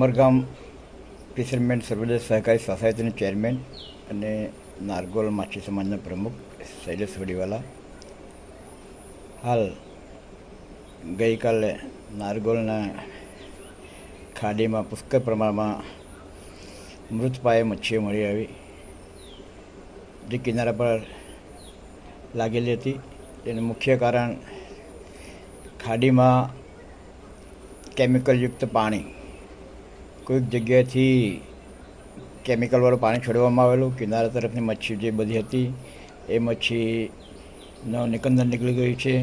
Umargam fisherman સર્વોદય સહકારી સોસાયટીના chairman અને નારગોલ માછી સમાજના પ્રમુખ શૈલેષ વડીવાલા. હાલ ગઈકાલે નારગોલના ખાડીમાં પુષ્કળ પ્રમાણમાં મૃત પાયે મચ્છીઓ મળી આવી, જે કિનારા પર લાગેલી હતી. તેનું મુખ્ય કારણ ખાડીમાં કેમિકલયુક્ત પાણી, કોઈક જગ્યાએથી કેમિકલવાળું પાણી છોડવામાં આવેલું. કિનારા તરફની મચ્છી જે બધી હતી એ મચ્છીનો નિકંદન નીકળી ગયું છે.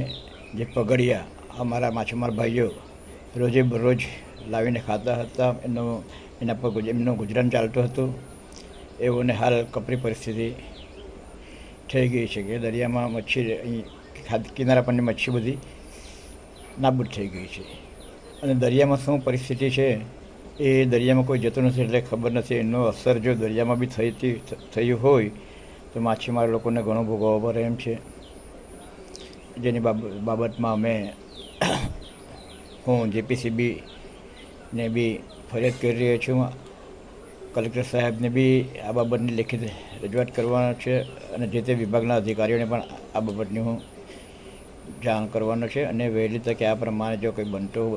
જે પગડિયા અમારા માછીમાર ભાઈઓ રોજે બરોજ લાવીને ખાતા હતા, એના પર એમનું ગુજરાન ચાલતું હતું. એઓને હાલ કપરી પરિસ્થિતિ થઈ ગઈ છે કે દરિયામાં મચ્છી, અહીં કિનારા પરની મચ્છી બધી નાબૂદ થઈ ગઈ છે. અને દરિયામાં શું પરિસ્થિતિ છે એ દરિયામાં કોઈ જતું નથી એટલે ખબર નથી. એનો અસર જો દરિયામાં બી થયું હોય તો માછીમાર લોકોને ઘણું ભોગવવું પડે એમ છે. જેની બાબતમાં અમે હું JPCBને બી ફરિયાદ કરી રહ્યો છું. કલેક્ટર સાહેબને બી આ બાબતની લેખિત રજૂઆત કરવાનો છે અને જે તે વિભાગના અધિકારીઓને પણ આ બાબતની હું જાણ કરવાનો છે. અને વહેલી તકે આ પ્રમાણે જો કંઈ બનતું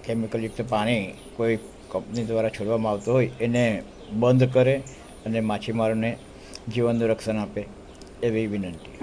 કેમિકલયુક્ત પાણી કોઈ કંપની દ્વારા છોડવામાં આવતું હોય એને બંધ કરે અને માછીમારોને જીવનનું રક્ષણ આપે એવી વિનંતી.